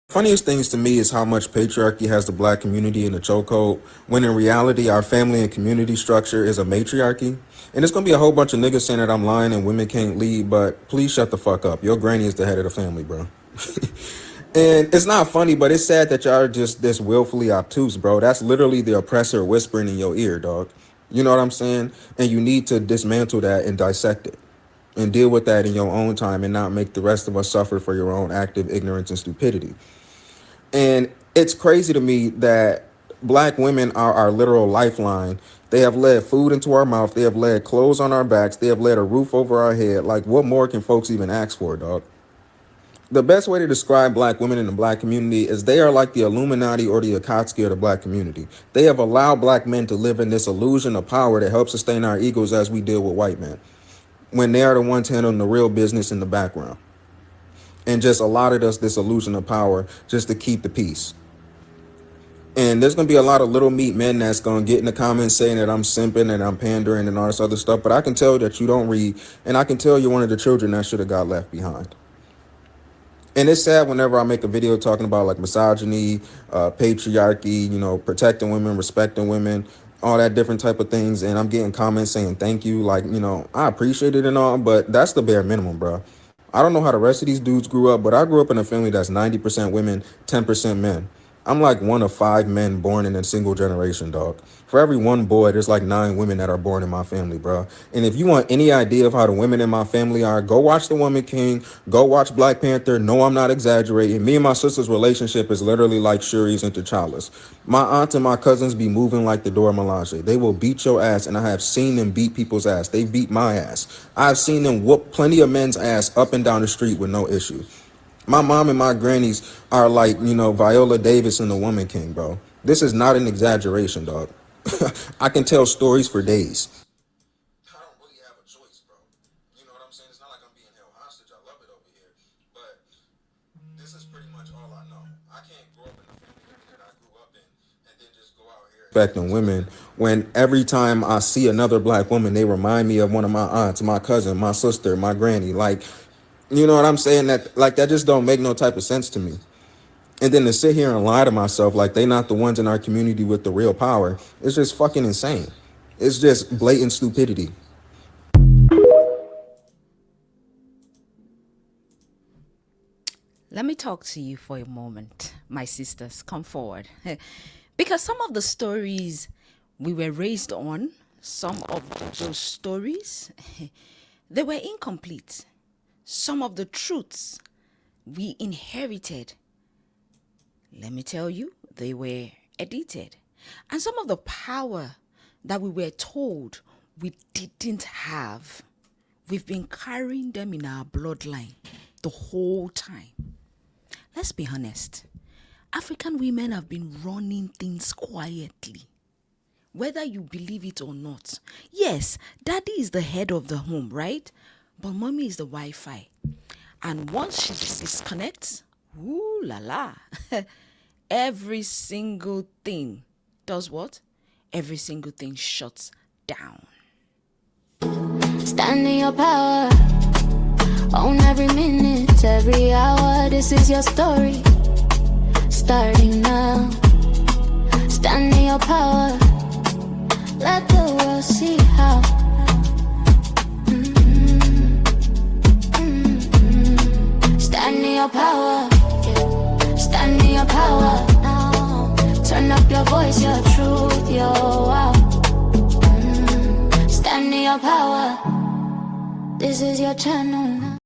Funniest things to me is how much patriarchy has the black community in the chokehold, when in reality, our family and community structure is a matriarchy. And it's gonna be a whole bunch of niggas saying that I'm lying and women can't lead, but please shut the fuck up. Your granny is the head of the family, bro. And it's not funny, but it's sad that y'all are just this willfully obtuse, bro. That's literally the oppressor whispering in your ear, dog. You know what I'm saying? And you need to dismantle that and dissect it and deal with that in your own time and not make the rest of us suffer for your own active ignorance and stupidity. And it's crazy to me that black women are our literal lifeline. They have led food into our mouth. They have led clothes on our backs. They have led a roof over our head. Like, what more can folks even ask for, dog? The best way to describe black women in the black community is they are like the Illuminati or the Akatsuki of the black community. They have allowed black men to live in this illusion of power that helps sustain our egos as we deal with white men, when they are the ones handling the real business in the background, and just allotted us this illusion of power just to keep the peace. And there's gonna be a lot of little meat men that's gonna get in the comments saying that I'm simping and I'm pandering and all this other stuff. But I can tell that you don't read, and I can tell you're one of the children that should have got left behind. And it's sad whenever I make a video talking about like misogyny, patriarchy, protecting women, respecting women, all that different type of things, and I'm getting comments saying thank you, like, I appreciate it and all, but that's the bare minimum, bro. I don't know how the rest of these dudes grew up, but I grew up in a family that's 90% women, 10% men. I'm like one of five men born in a single generation, dog. For every one boy, there's like nine women that are born in my family, bro. And if you want any idea of how the women in my family are, go watch The Woman King, go watch Black Panther. No, I'm not exaggerating. Me and my sister's relationship is literally like Shuri's and T'Challa's. My aunt and my cousins be moving like the Dora Milaje. They will beat your ass, and I have seen them beat people's ass. They beat my ass. I've seen them whoop plenty of men's ass up and down the street with no issue. My mom and my grannies are like, Viola Davis and The Woman King, bro. This is not an exaggeration, dog. I can tell stories for days. I don't really have a choice, bro. You know what I'm saying? It's not like I'm being held hostage. I love it over here. But this is pretty much all I know. I can't grow up in the family that I grew up in and then just go out here respecting women when every time I see another black woman, they remind me of one of my aunts, my cousin, my sister, my granny. Like, you know what I'm saying? That just don't make no type of sense to me. And then to sit here and lie to myself like they not the ones in our community with the real power, it's just fucking insane. It's just blatant stupidity. Let me talk to you for a moment, my sisters. Come forward. Because some of the stories we were raised on, some of those stories, they were incomplete. Some of the truths we inherited, let me tell you, they were edited. And some of the power that we were told we didn't have, we've been carrying them in our bloodline the whole time. Let's be honest. African women have been running things quietly. Whether you believe it or not. Yes, daddy is the head of the home, right? But mommy is the Wi-Fi. And once she disconnects, ooh la la, every single thing does what? Every single thing shuts down. Stand in your power. Own every minute, every hour. This is your story. Starting now. Stand in your power. Let the world see how. Stand in your power. Stand in your power now. Turn up your voice, your truth, your wow. Stand in your power. This is your channel now.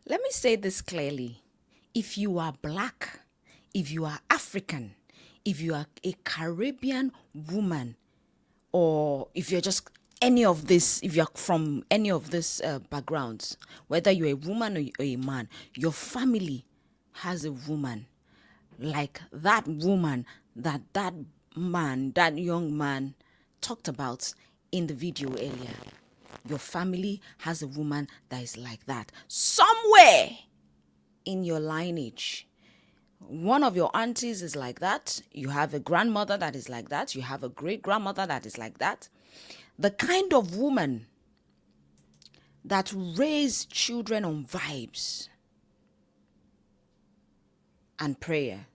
Let me say this clearly. If you are black, if you are African, if you are a Caribbean woman, or if you're just any of this, if you're from any of these backgrounds, whether you're a woman or a man, your family has a woman like that woman that man, that young man talked about in the video earlier. Your family has a woman that is like that. Somewhere in your lineage, one of your aunties is like that. You have a grandmother that is like that. You have a great grandmother that is like that. The kind of woman that raise children on vibes. and prayer.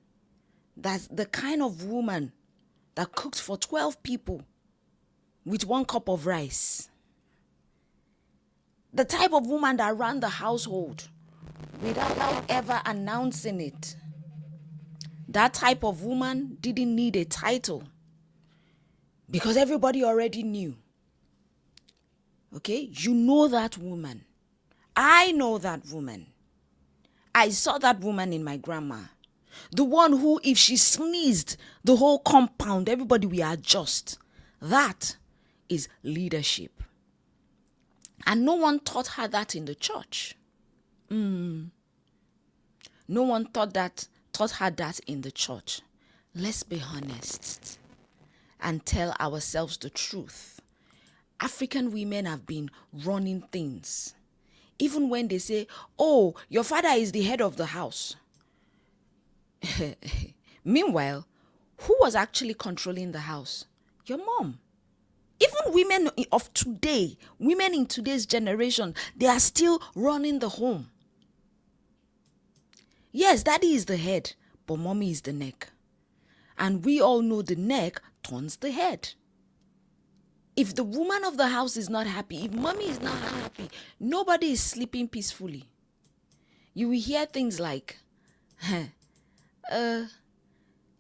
That's the kind of woman that cooked for 12 people with 1 cup of rice. The type of woman that ran the household without ever announcing it. That type of woman didn't need a title because everybody already knew. Okay? You know that woman. I know that woman. I saw that woman in my grandma. The one who, if she sneezed, the whole compound, everybody will adjust. That is leadership. And no one taught her that in the church. No one taught her that in the church. Let's be honest and tell ourselves the truth. African women have been running things. Even when they say, oh, your father is the head of the house. Meanwhile, who was actually controlling the house? Your mom. Even women of today, women in today's generation, they are still running the home. Yes, daddy is the head, but mommy is the neck. And we all know the neck turns the head. If the woman of the house is not happy, if mommy is not happy, nobody is sleeping peacefully. You will hear things like,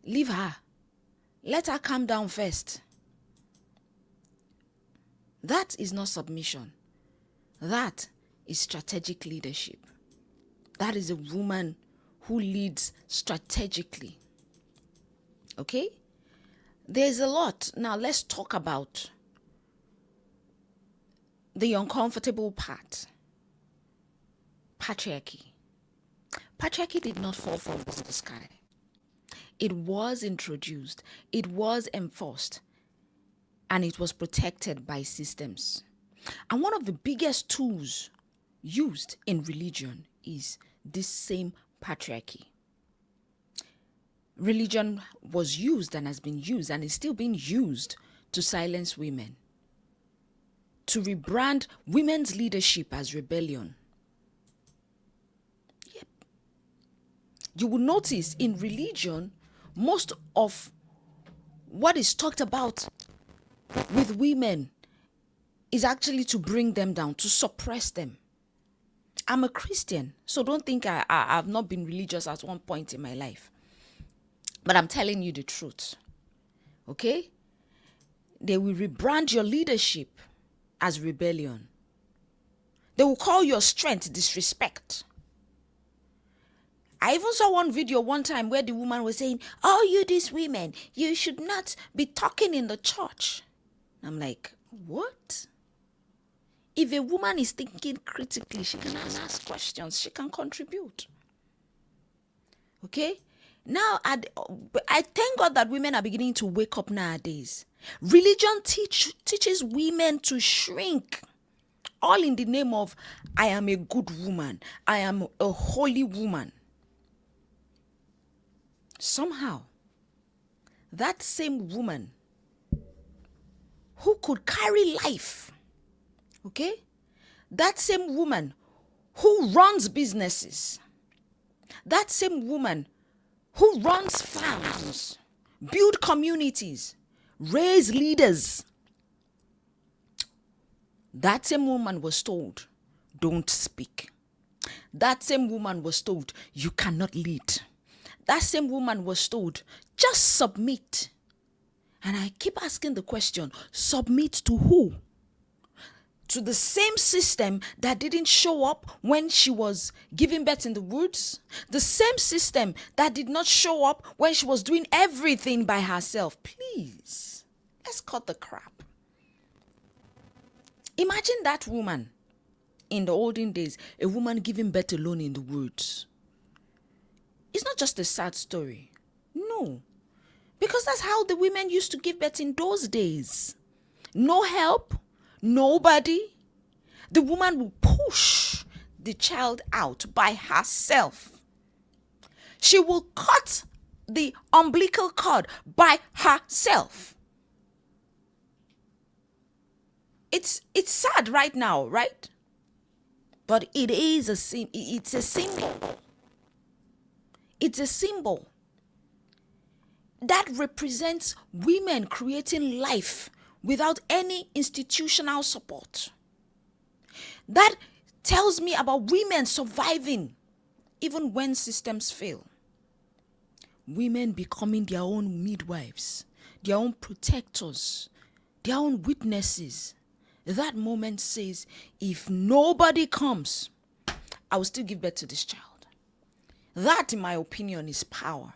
leave her. Let her calm down first. That is not submission. That is strategic leadership. That is a woman who leads strategically. Okay? There's a lot. Now let's talk about the uncomfortable part. Patriarchy. Patriarchy did not fall from the sky. It was introduced, it was enforced, and it was protected by systems. And one of the biggest tools used in religion is this same patriarchy. Religion was used and has been used and is still being used to silence women, to rebrand women's leadership as rebellion. Yep. You will notice in religion, most of what is talked about with women is actually to bring them down, to suppress them. I'm a Christian, so don't think I've not been religious at one point in my life. But I'm telling you the truth. Okay? They will rebrand your leadership as rebellion. They will call your strength disrespect. I even saw one video one time where the woman was saying, oh, you these women, you should not be talking in the church. I'm like, what? If a woman is thinking critically, she can ask questions, she can contribute. Okay? Now, I thank God that women are beginning to wake up nowadays. Religion teaches women to shrink, all in the name of, I am a good woman, I am a holy woman. Somehow, that same woman who could carry life, okay? That same woman who runs businesses, that same woman who runs farms, build communities, raise leaders. That same woman was told, don't speak. That same woman was told, you cannot lead. That same woman was told, just submit. And I keep asking the question, submit to who? To the same system that didn't show up when she was giving birth in the woods? The same system that did not show up when she was doing everything by herself? Please, let's cut the crap. Imagine that woman in the olden days, a woman giving birth alone in the woods. It's not just a sad story. No. Because that's how the women used to give birth in those days. No help, nobody. The woman will push the child out by herself. She will cut the umbilical cord by herself. It's sad right now, right? But it's a symbol. It's a symbol that represents women creating life without any institutional support. That tells me about women surviving even when systems fail. Women becoming their own midwives, their own protectors, their own witnesses. That moment says, if nobody comes, I will still give birth to this child. That, in my opinion, is power.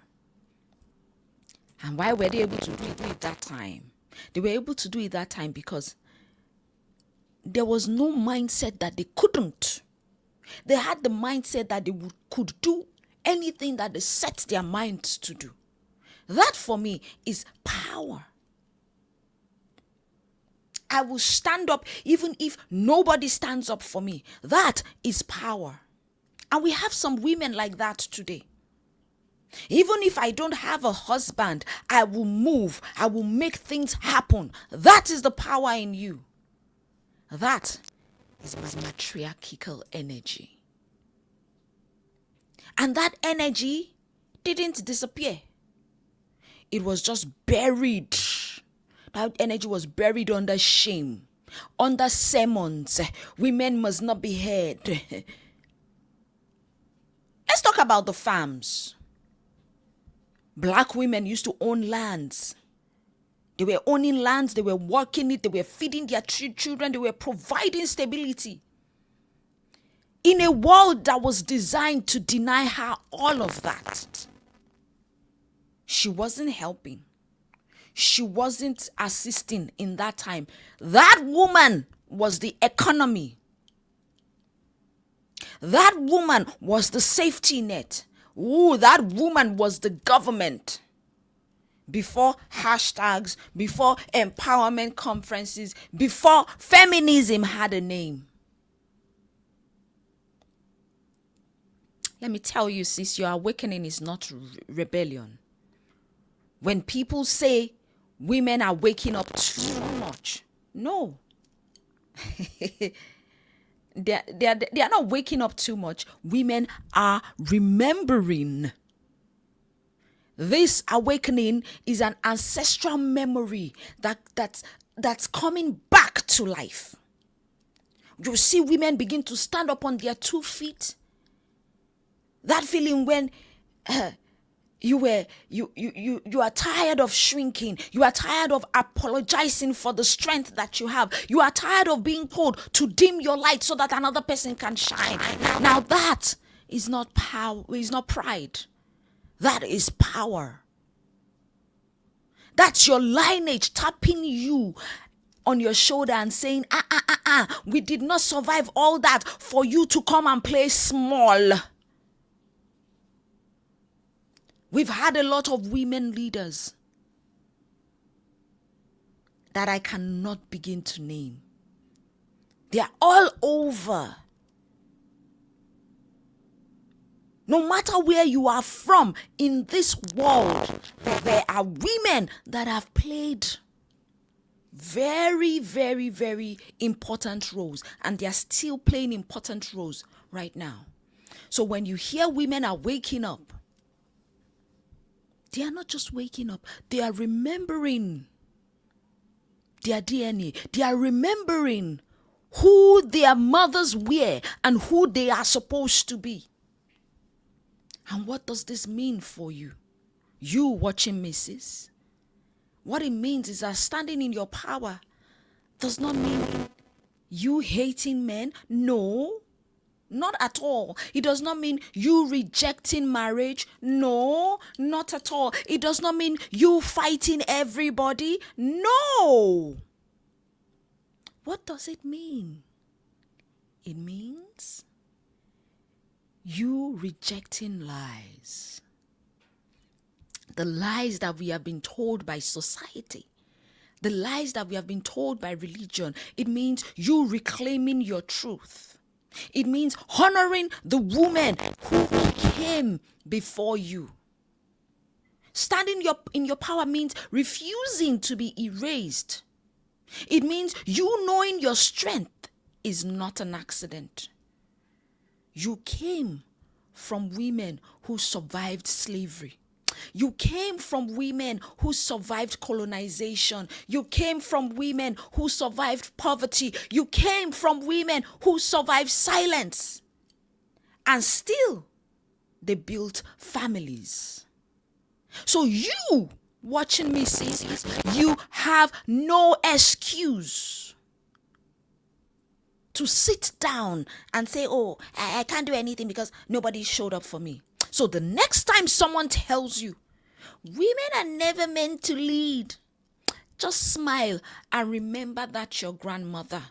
And why were they able to do it at that time? They were able to do it that time because there was no mindset that they couldn't. They had the mindset that they could do anything that they set their minds to do. That for me is power. I will stand up even if nobody stands up for me. That is power. And we have some women like that today. Even if I don't have a husband, I will move. I will make things happen. That is the power in you. That is my matriarchal energy. And that energy didn't disappear. It was just buried. That energy was buried under shame, under sermons. Women must not be heard. Let's talk about the farms. Black women used to own lands. They were owning lands, they were working it, they were feeding their children, they were providing stability. In a world that was designed to deny her all of that, she wasn't helping. She wasn't assisting in that time. That woman was the economy. That woman was the safety net. Ooh, that woman was the government. Before hashtags, before empowerment conferences, before feminism had a name. Let me tell you, sis, your awakening is not rebellion. When people say women are waking up too much, no. They are not waking up too much. Women are remembering. This awakening is an ancestral memory that's coming back to life. You see women begin to stand up on their 2 feet. That feeling when you are tired of shrinking. You are tired of apologizing for the strength that you have. You are tired of being told to dim your light so that another person can shine. Now that is not power, is not pride. That is power. That's your lineage tapping you on your shoulder and saying, we did not survive all that for you to come and play small. We've had a lot of women leaders that I cannot begin to name. They are all over. No matter where you are from in this world, there are women that have played very, very, very important roles, and they are still playing important roles right now. So when you hear women are waking up, they are not just waking up, they are remembering their DNA. They are remembering who their mothers were and who they are supposed to be. And what does this mean for you? You watching me, sis? What it means is that standing in your power does not mean you hating men. No, not at all. It does not mean you rejecting marriage. No, not at all. It does not mean you fighting everybody. No. What does it mean? It means you rejecting lies. The lies that we have been told by society. The lies that we have been told by religion. It means you reclaiming your truth. It means honoring the woman who came before you. Standing in your power means refusing to be erased. It means you knowing your strength is not an accident. You came from women who survived slavery. You came from women who survived colonization. You came from women who survived poverty. You came from women who survived silence. And still, they built families. So you watching me, sis, you have no excuse to sit down and say, oh, I can't do anything because nobody showed up for me. So the next time someone tells you, women are never meant to lead, just smile and remember that your grandmother.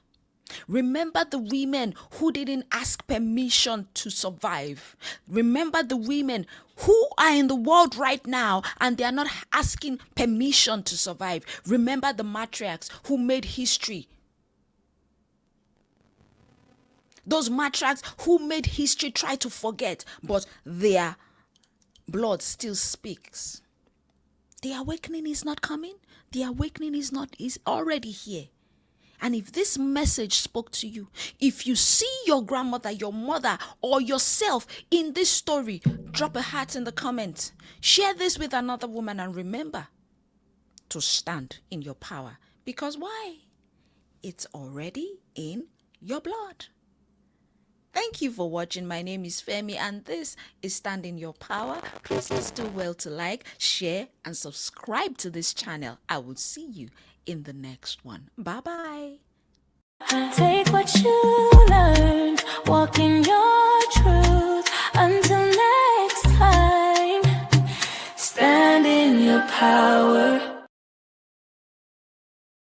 Remember the women who didn't ask permission to survive. Remember the women who are in the world right now and they are not asking permission to survive. Remember the matriarchs who made history. Those matriarchs who made history try to forget, but their blood still speaks. The awakening is not coming. The awakening is already here. And if this message spoke to you, if you see your grandmother, your mother, or yourself in this story, drop a heart in the comments. Share this with another woman and remember to stand in your power. Because why? It's already in your blood. Thank you for watching. My name is Femi and this is Stand in Your Power. Please do well to like, share, and subscribe to this channel. I will see you in the next one. Bye-bye.